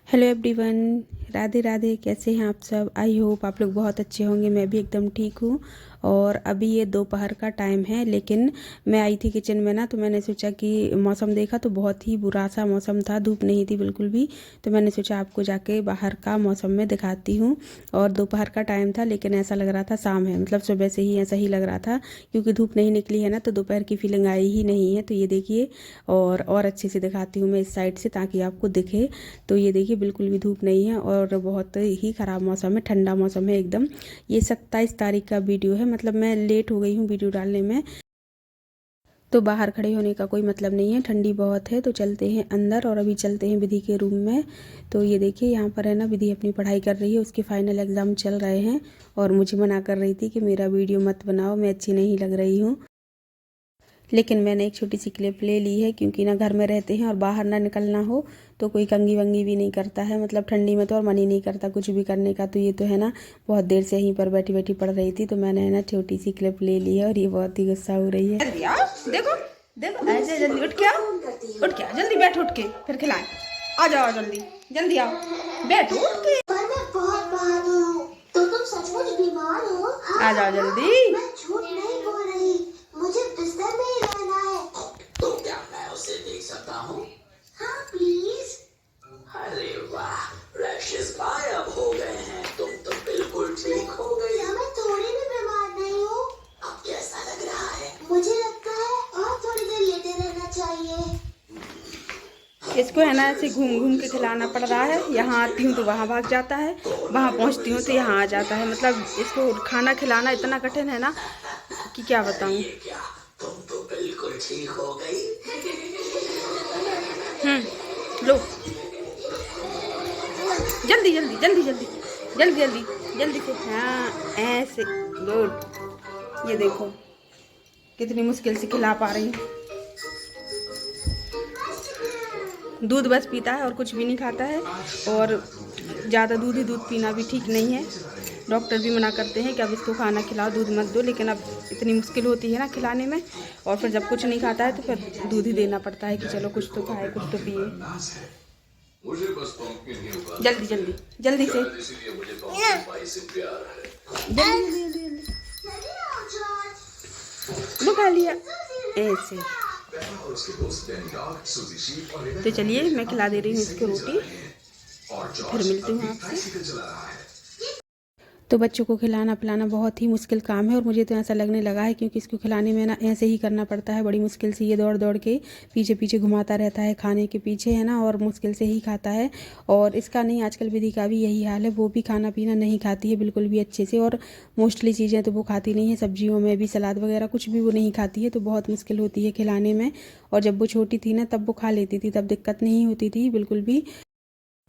Hello everyone, Radhe Radhe. कैसे हैं आप सब? आई होप आप लोग बहुत अच्छे होंगे। मैं भी एकदम ठीक हूँ। और अभी ये दोपहर का टाइम है, लेकिन मैं आई थी किचन में ना, तो मैंने सोचा कि मौसम देखा तो बहुत ही बुरा सा मौसम था, धूप नहीं थी बिल्कुल भी। तो मैंने सोचा आपको जाके बाहर का मौसम में दिखाती हूँ। और दोपहर का टाइम था, लेकिन ऐसा लग रहा था शाम है, मतलब सुबह से ही ऐसा ही लग रहा था, क्योंकि धूप नहीं निकली है ना, तो दोपहर की फीलिंग आई ही नहीं है। तो ये देखिए, और अच्छे से दिखाती हूँ मैं इस साइड से, ताकि आपको दिखे। तो ये देखिए, बिल्कुल भी धूप नहीं है और बहुत ही ख़राब मौसम है, ठंडा मौसम है एकदम। ये 27 तारीख का वीडियो है, मतलब मैं लेट हो गई हूँ वीडियो डालने में। तो बाहर खड़े होने का कोई मतलब नहीं है, ठंडी बहुत है। तो चलते हैं अंदर और अभी चलते हैं विधि के रूम में। तो ये देखिए, यहाँ पर है ना, विधि अपनी पढ़ाई कर रही है, उसके फाइनल एग्ज़ाम चल रहे हैं। और मुझे मना कर रही थी कि मेरा वीडियो मत बनाओ, मैं अच्छी नहीं लग रही हूँ। लेकिन मैंने एक छोटी सी क्लिप ले ली है, क्योंकि ना घर में रहते हैं और बाहर ना निकलना हो तो कोई कंगी वंगी भी नहीं करता है, मतलब ठंडी में तो और मन ही नहीं करता कुछ भी करने का। तो ये तो है ना, बहुत देर से यहीं पर बैठी बैठी पढ़ रही थी, तो मैंने है ना छोटी सी क्लिप ले ली है। और ये बहुत ही गुस्सा हो रही है। देखो देखो, ऐसे जल्दी उठ के आओ, उठ के आओ, जल्दी बैठ, उठ के फिर खिलाएं। आ जाओ जल्दी, जल्दी आओ, बैठो उठ के। मैं बहुत बहादुर हूँ, तो तुम सचमुच बीमार हो? आ जाओ जल्दी। मैं झूठ नहीं बोल रही, मुझे बिस्तर में ही रहना है। तो क्या मैं उसे देख सकता हूँ? हाँ प्लीज। अरे वाह, रैशेस गायब हो गए हैं, तुम तो बिल्कुल ठीक हो गई। क्या मैं थोड़ी भी बीमार नहीं हूँ? अब कैसा लग रहा है? मुझे लगता है और थोड़ी देर लेटे रहना चाहिए। इसको है ना ऐसे घूम घूम के खिलाना पड़ रहा है, यहाँ आती हूँ तो वहाँ भाग जाता है, वहाँ पहुँचती हूँ तो यहाँ आ जाता है। मतलब इसको खाना खिलाना इतना कठिन है ना कि क्या बताऊँ। तुम तो बिल्कुल ठीक हो गई। लो, जल्दी जल्दी जल्दी जल्दी जल्दी जल्दी जल्दी से, हाँ ऐसे, गुड। ये देखो कितनी मुश्किल से खिला पा रही हूँ। दूध बस पीता है और कुछ भी नहीं खाता है, और ज़्यादा दूध ही दूध पीना भी ठीक नहीं है। डॉक्टर भी मना करते हैं कि अब इसको खाना खिलाओ, दूध मत दो, लेकिन अब इतनी मुश्किल होती है ना खिलाने में। और फिर जब कुछ नहीं खाता है तो फिर दूध ही देना पड़ता है कि चलो कुछ तो खाए, कुछ तो पिए। जल्दी जल्दी जल्दी से, जल्दी जल्दी जल्दी, वो खा लिया ऐसे। तो चलिए, मैं खिला दे रही हूँ इसको रोटी, फिर मिलती हूँ आपसे। तो बच्चों को खिलाना पिलाना बहुत ही मुश्किल काम है, और मुझे तो ऐसा लगने लगा है, क्योंकि इसको खिलाने में ना ऐसे ही करना पड़ता है बड़ी मुश्किल से। ये दौड़ दौड़ के पीछे पीछे घुमाता रहता है खाने के पीछे, है ना, और मुश्किल से ही खाता है। और इसका नहीं, आजकल विधि का भी यही हाल है, वो भी खाना पीना नहीं खाती है बिल्कुल भी अच्छे से। और मोस्टली चीज़ें तो वो खाती नहीं है, सब्जियों में भी सलाद वगैरह कुछ भी वो नहीं खाती है, तो बहुत मुश्किल होती है खिलाने में। और जब वो छोटी थी ना, तब वो खा लेती थी, तब दिक्कत नहीं होती थी बिल्कुल भी।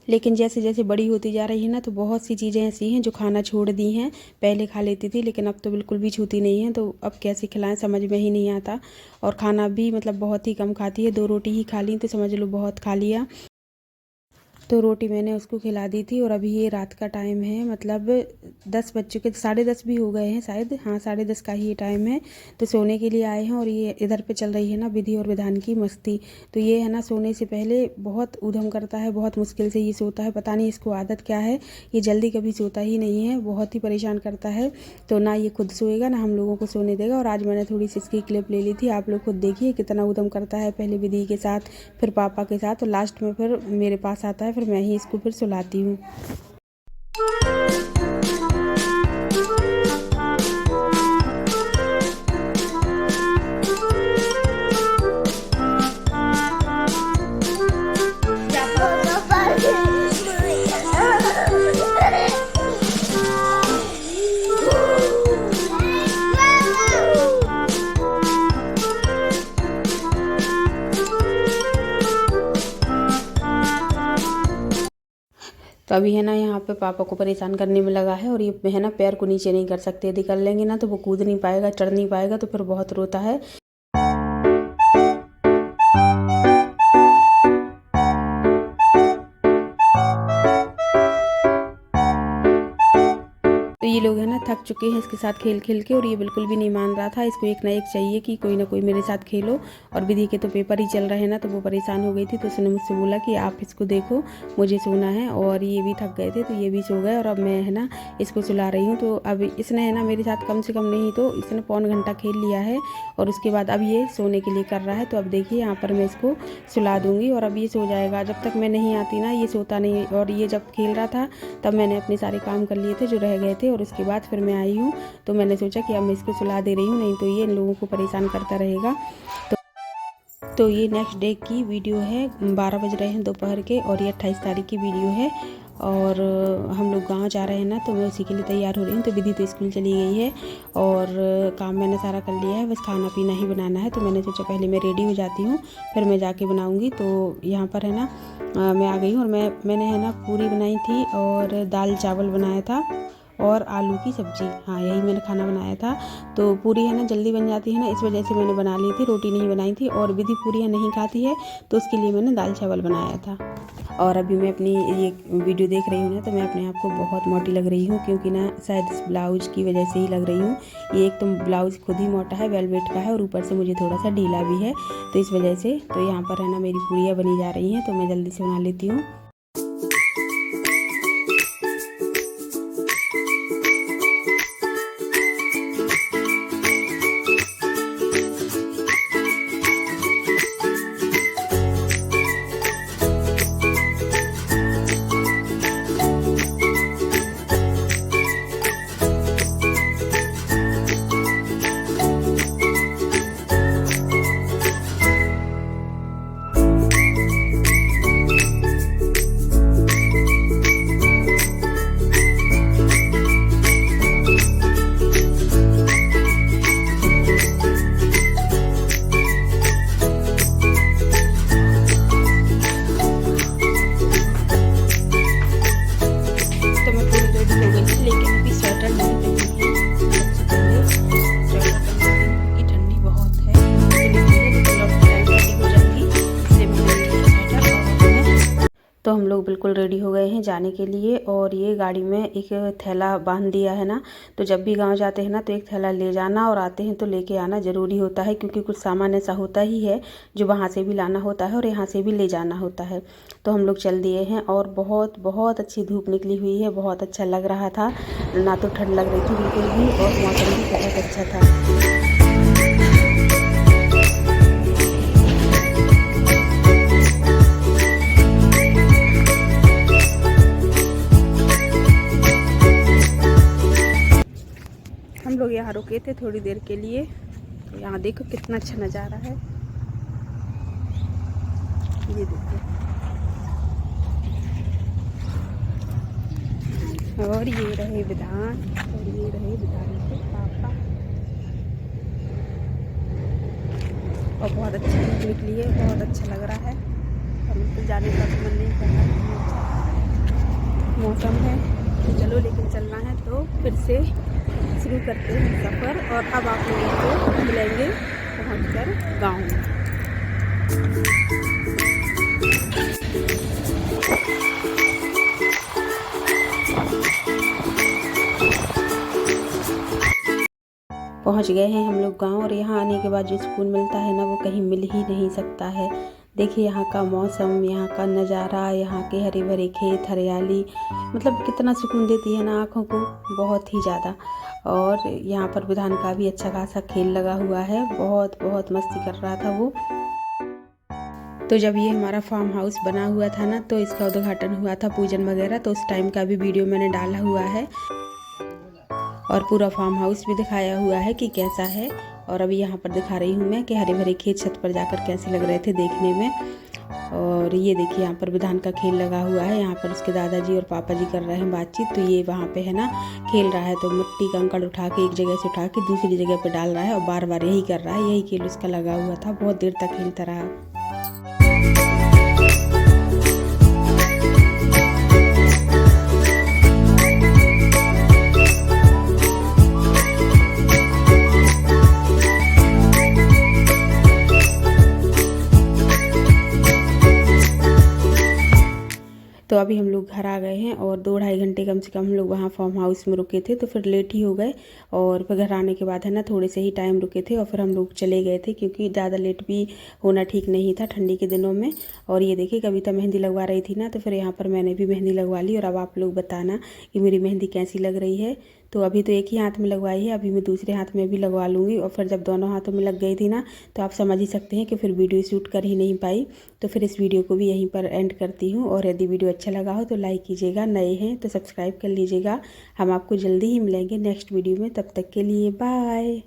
लेकिन जैसे जैसे बड़ी होती जा रही है ना, तो बहुत सी चीज़ें ऐसी हैं जो खाना छोड़ दी हैं। पहले खा लेती थी, लेकिन अब तो बिल्कुल भी छूती नहीं है। तो अब कैसे खिलाएं समझ में ही नहीं आता। और खाना भी मतलब बहुत ही कम खाती है, 2 रोटी ही खा ली तो समझ लो बहुत खा लिया। तो रोटी मैंने उसको खिला दी थी। और अभी ये रात का टाइम है, मतलब 10 बज चुके, 10:30 भी हो गए हैं शायद, हाँ 10:30 का ही ये टाइम है। तो सोने के लिए आए हैं, और ये इधर पे चल रही है ना विधि और विधान की मस्ती। तो ये है ना, सोने से पहले बहुत ऊधम करता है, बहुत मुश्किल से ये सोता है, पता नहीं इसको आदत क्या है। ये जल्दी कभी सोता ही नहीं है, बहुत ही परेशान करता है। तो ना ये खुद सोएगा, ना हम लोगों को सोने देगा। और आज मैंने थोड़ी सी इसकी क्लिप ले ली थी, आप लोग खुद देखिए कितना ऊधम करता है। पहले विधि के साथ, फिर पापा के साथ, और लास्ट में फिर मेरे पास आता है, फिर मैं ही इसको फिर सुलाती हूँ। तो अभी है ना, यहाँ पे पापा को परेशान करने में लगा है। और ये है ना, पैर को नीचे नहीं कर सकते, यदि कर लेंगे ना तो वो कूद नहीं पाएगा, चढ़ नहीं पाएगा, तो फिर बहुत रोता है। तो ये लोग है ना थक चुके हैं इसके साथ खेल खेल के, और ये बिल्कुल भी नहीं मान रहा था। इसको एक ना एक चाहिए कि कोई ना कोई मेरे साथ खेलो। और विधि के तो पेपर ही चल रहे हैं ना, तो वो परेशान हो गई थी, तो उसने मुझसे बोला कि आप इसको देखो, मुझे सोना है। और ये भी थक गए थे तो ये भी सो गए, और अब मैं है ना इसको सुला रही हूँ। तो अब इसने है ना मेरे साथ कम से कम नहीं तो इसने पौन घंटा खेल लिया है, और उसके बाद अब ये सोने के लिए कर रहा है। तो अब देखिए यहाँ पर मैं इसको सुला दूँगी और अब ये सो जाएगा। जब तक मैं नहीं आती ना ये सोता नहीं। और ये जब खेल रहा था तब मैंने अपने सारे काम कर लिए थे जो रह गए थे, और उसके बाद फिर मैं आई हूँ। तो मैंने सोचा कि अब मैं इसको सुला दे रही हूँ, नहीं तो ये इन लोगों को परेशान करता रहेगा। तो ये नेक्स्ट डे की वीडियो है, 12 बज रहे हैं दोपहर के, और ये 28 तारीख की वीडियो है। और हम लोग गांव जा रहे हैं ना, तो मैं उसी के लिए तैयार हो रही हूँ। तो विधि तो स्कूल चली गई है और काम मैंने सारा कर लिया है, बस खाना पीना ही बनाना है। तो मैंने सोचा पहले मैं रेडी हो जाती हूँ, फिर मैं जाके बनाऊँगी। तो यहाँ पर है ना मैं आ गई हूँ, और मैंने है ना पूरी बनाई थी और दाल चावल बनाया था और आलू की सब्ज़ी। हाँ, यही मैंने खाना बनाया था। तो पूरी है ना जल्दी बन जाती है ना, इस वजह से मैंने बना ली थी, रोटी नहीं बनाई थी। और विधि पूरियाँ नहीं खाती है तो उसके लिए मैंने दाल चावल बनाया था। और अभी मैं अपनी ये वीडियो देख रही हूँ ना, तो मैं अपने आप को बहुत मोटी लग रही हूँ, क्योंकि ना शायद इस ब्लाउज़ की वजह से ही लग रही हूँ। ये एक तो ब्लाउज़ खुद ही मोटा है, वेलवेट का है, और ऊपर से मुझे थोड़ा सा ढीला भी है, तो इस वजह से। तो यहाँ पर है ना मेरी पूरियाँ बनी जा रही हैं, तो मैं जल्दी से बना लेती हूँ। तो हम लोग बिल्कुल रेडी हो गए हैं जाने के लिए, और ये गाड़ी में एक थैला बांध दिया है ना। तो जब भी गांव जाते हैं ना तो एक थैला ले जाना, और आते हैं तो लेके आना ज़रूरी होता है, क्योंकि कुछ सामान ऐसा होता ही है जो वहाँ से भी लाना होता है और यहाँ से भी ले जाना होता है। तो हम लोग चल दिए हैं, और बहुत बहुत अच्छी धूप निकली हुई है, बहुत अच्छा लग रहा था, ना तो ठंड लग रही थी बिल्कुल भी, और मौसम भी बहुत अच्छा था। हम लोग यहाँ रुके थे थोड़ी देर के लिए, तो यहाँ देखो कितना अच्छा नज़ारा है, ये देखो। और ये रहे विधान, और ये रहे विधान के पापा, और बहुत अच्छी धूप निकली है, बहुत अच्छा लग रहा है, और बिल्कुल जाने का मन नहीं कर रहा है। मौसम है तो चलो, लेकिन चलना है तो फिर से शुरू करते हैं सफ़र। और अब आप लोगों को मिलेंगे पहुंचकर गांव में। पहुंच गए हैं हम लोग गांव, और यहाँ आने के बाद जो सुकून मिलता है ना वो कहीं मिल ही नहीं सकता है। देखिए यहाँ का मौसम, यहाँ का नज़ारा, यहाँ के हरे भरे खेत, हरियाली, मतलब कितना सुकून देती है ना आँखों को, बहुत ही ज़्यादा। और यहाँ पर विधान का भी अच्छा खासा खेल लगा हुआ है, बहुत बहुत मस्ती कर रहा था वो। तो जब ये हमारा फार्म हाउस बना हुआ था ना, तो इसका उद्घाटन हुआ था, पूजन वगैरह, तो उस टाइम का भी वीडियो मैंने डाला हुआ है, और पूरा फार्म हाउस भी दिखाया हुआ है कि कैसा है। और अभी यहाँ पर दिखा रही हूँ मैं कि हरे भरे खेत छत पर जाकर कैसे लग रहे थे देखने में। और ये देखिए यहाँ पर विधान का खेल लगा हुआ है, यहाँ पर उसके दादाजी और पापा जी कर रहे हैं बातचीत। तो ये वहाँ पे है ना खेल रहा है, तो मिट्टी कंकड़ उठा के एक जगह से उठा के दूसरी जगह पे डाल रहा है, और बार बार यही कर रहा है, यही खेल उसका लगा हुआ था, बहुत देर तक खेलता रहा। तो अभी हम लोग घर आ गए हैं और 2-2.5 घंटे कम से कम हम लोग वहाँ फार्म हाउस में रुके थे, तो फिर लेट ही हो गए। और फिर घर आने के बाद है ना थोड़े से ही टाइम रुके थे और फिर हम लोग चले गए थे, क्योंकि ज़्यादा लेट भी होना ठीक नहीं था ठंडी के दिनों में। और ये देखिए कविता मेहंदी लगवा रही थी ना, तो फिर यहाँ पर मैंने भी मेहंदी लगवा ली। और अब आप लोग बताना कि मेरी मेहंदी कैसी लग रही है। तो अभी तो एक ही हाथ में लगवाई है, अभी मैं दूसरे हाथ में भी लगवा लूँगी। और फिर जब दोनों हाथों में लग गई थी ना, तो आप समझ ही सकते हैं कि फिर वीडियो शूट कर ही नहीं पाई। तो फिर इस वीडियो को भी यहीं पर एंड करती हूँ। और यदि वीडियो अच्छा लगा हो तो लाइक कीजिएगा, नए हैं तो सब्सक्राइब कर लीजिएगा। हम आपको जल्दी ही मिलेंगे नेक्स्ट वीडियो में, तब तक के लिए बाय।